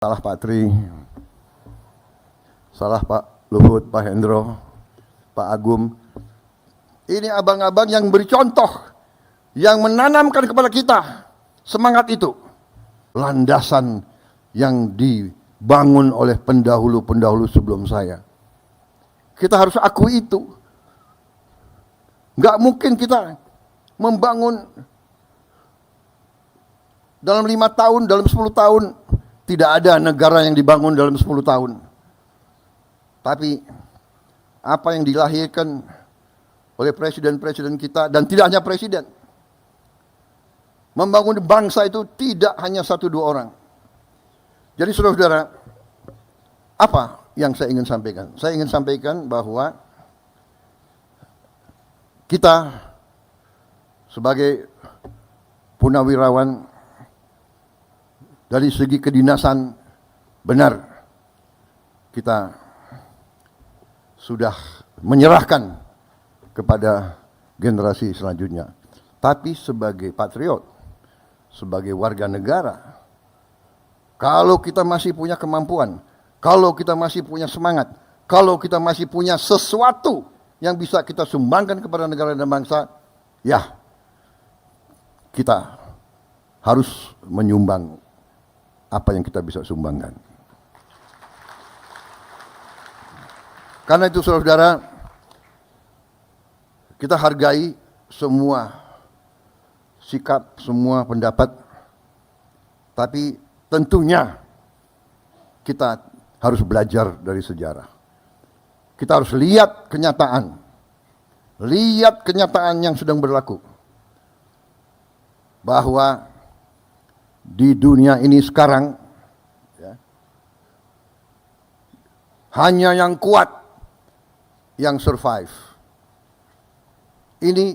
Salah Pak Tri, salah Pak Luhut, Pak Hendro, Pak Agum. Ini abang-abang yang beri contoh, yang menanamkan kepada kita semangat itu. Landasan yang dibangun oleh pendahulu-pendahulu sebelum saya. Kita harus akui itu. Nggak mungkin kita membangun dalam 5 tahun, dalam 10 tahun. Tidak ada negara yang dibangun dalam 10 tahun. Tapi apa yang dilahirkan oleh presiden-presiden kita, dan tidak hanya presiden, membangun bangsa itu tidak hanya 1-2 orang. Jadi saudara-saudara, apa yang saya ingin sampaikan? Saya ingin sampaikan bahwa kita sebagai punawirawan dari segi kedinasan, benar kita sudah menyerahkan kepada generasi selanjutnya. Tapi sebagai patriot, sebagai warga negara, kalau kita masih punya kemampuan, kalau kita masih punya semangat, kalau kita masih punya sesuatu yang bisa kita sumbangkan kepada negara dan bangsa, ya kita harus menyumbang apa yang kita bisa sumbangkan. Karena itu saudara-saudara, kita hargai semua sikap, semua pendapat, tapi tentunya kita harus belajar dari sejarah. Kita harus lihat kenyataan yang sedang berlaku, bahwa di dunia ini sekarang ya, hanya yang kuat yang survive. Ini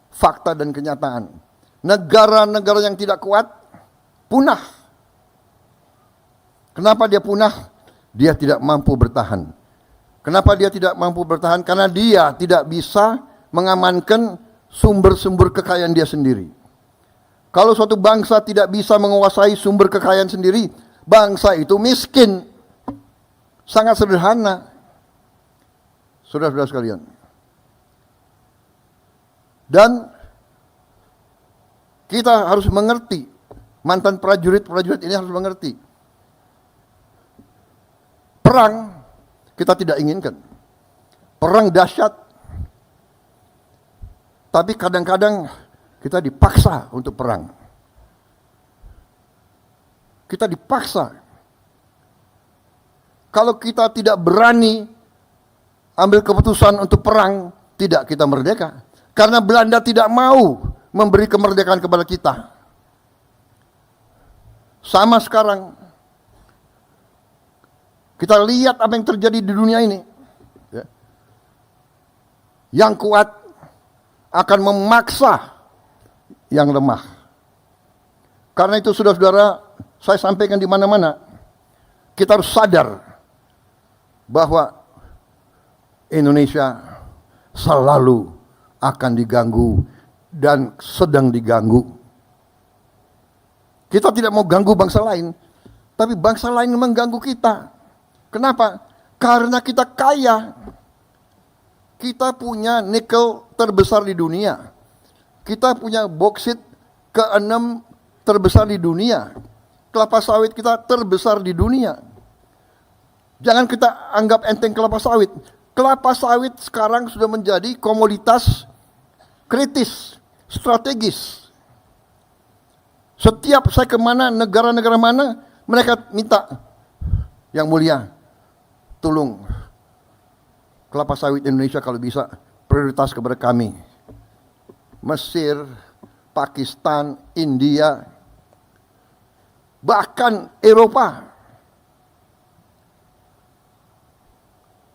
fakta dan kenyataan. Negara-negara yang tidak kuat punah. Kenapa dia punah? Dia tidak mampu bertahan. Kenapa dia tidak mampu bertahan? Karena dia tidak bisa mengamankan sumber-sumber kekayaan dia sendiri. Kalau suatu bangsa tidak bisa menguasai sumber kekayaan sendiri, bangsa itu miskin. Sangat sederhana. Saudara-saudara sekalian. Dan kita harus mengerti, mantan prajurit ini harus mengerti. Perang kita tidak inginkan. Perang dahsyat. Tapi kadang-kadang kita dipaksa untuk perang. Kita dipaksa. Kalau kita tidak berani ambil keputusan untuk perang, tidak kita merdeka. Karena Belanda tidak mau memberi kemerdekaan kepada kita. Sama sekarang. Kita lihat apa yang terjadi di dunia ini. Yang kuat akan memaksa yang lemah. Karena itu saudara-saudara, saya sampaikan di mana-mana, kita harus sadar bahwa Indonesia selalu akan diganggu dan sedang diganggu. Kita tidak mau ganggu bangsa lain, tapi bangsa lain mengganggu kita. Kenapa? Karena kita kaya. Kita punya nikel terbesar di dunia. Kita punya boksit ke-6 terbesar di dunia. Kelapa sawit kita terbesar di dunia. Jangan kita anggap enteng kelapa sawit. Kelapa sawit sekarang sudah menjadi komoditas kritis, strategis. Setiap saya kemana, negara-negara mana, mereka minta, yang mulia, tolong kelapa sawit Indonesia kalau bisa prioritas kepada kami. Mesir, Pakistan, India, bahkan Eropa.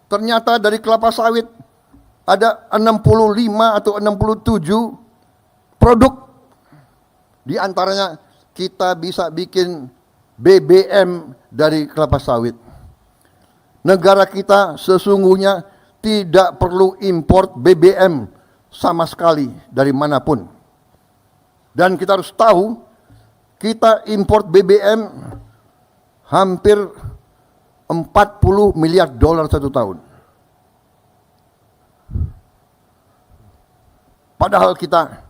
Ternyata dari kelapa sawit ada 65 atau 67 produk. Di antaranya kita bisa bikin BBM dari kelapa sawit. Negara kita sesungguhnya tidak perlu import BBM sama sekali dari manapun. Dan kita harus tahu, kita import BBM hampir 40 miliar dolar satu tahun. Padahal kita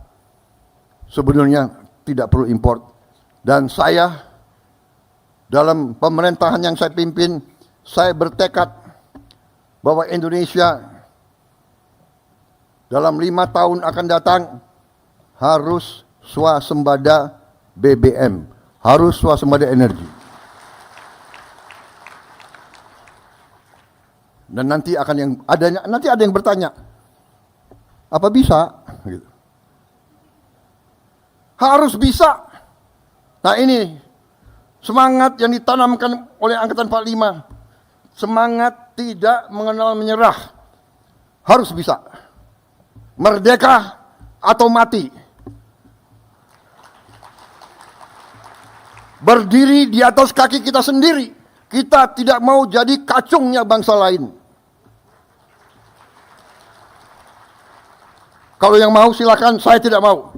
sebenarnya tidak perlu import. Dan saya dalam pemerintahan yang saya pimpin, saya bertekad bahwa Indonesia dalam 5 tahun akan datang harus swasembada BBM, harus swasembada energi. Dan nanti ada yang bertanya, apa bisa? Gitu. Harus bisa. Nah ini semangat yang ditanamkan oleh Angkatan 45, semangat tidak mengenal menyerah, harus bisa. Merdeka atau mati. Berdiri di atas kaki kita sendiri. Kita tidak mau jadi kacungnya bangsa lain. Kalau yang mau silakan, saya tidak mau.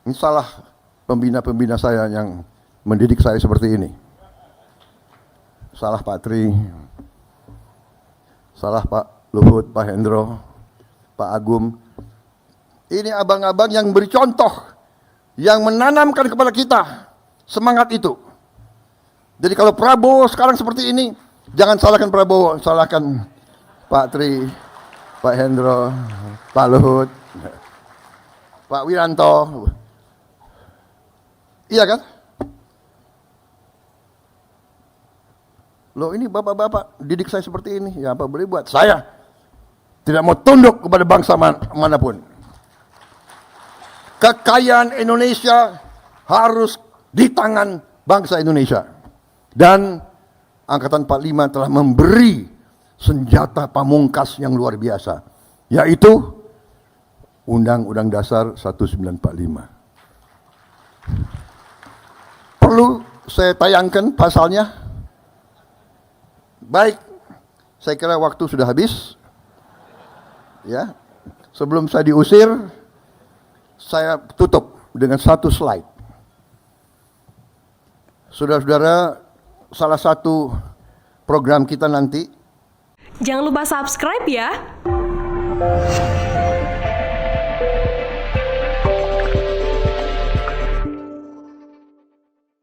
Ini salah pembina-pembina saya yang mendidik saya seperti ini. Salah Pak Tri, salah Pak Luhut, Pak Hendro, Pak Agum. Ini abang-abang yang beri contoh, yang menanamkan kepada kita semangat itu. Jadi kalau Prabowo sekarang seperti ini, jangan salahkan Prabowo, salahkan Pak Tri, Pak Hendro, Pak Luhut, Pak Wiranto. Iya kan? Loh ini bapak-bapak didik saya seperti ini, ya apa boleh buat. Saya tidak mau tunduk kepada bangsa manapun. Kekayaan Indonesia harus di tangan bangsa Indonesia. Dan Angkatan 45 telah memberi senjata pamungkas yang luar biasa, yaitu Undang-Undang Dasar 1945. Perlu saya tayangkan pasalnya? Baik, saya kira waktu sudah habis. Ya, sebelum saya diusir, saya tutup dengan satu slide. Saudara-saudara, salah satu program kita nanti. Jangan lupa subscribe ya.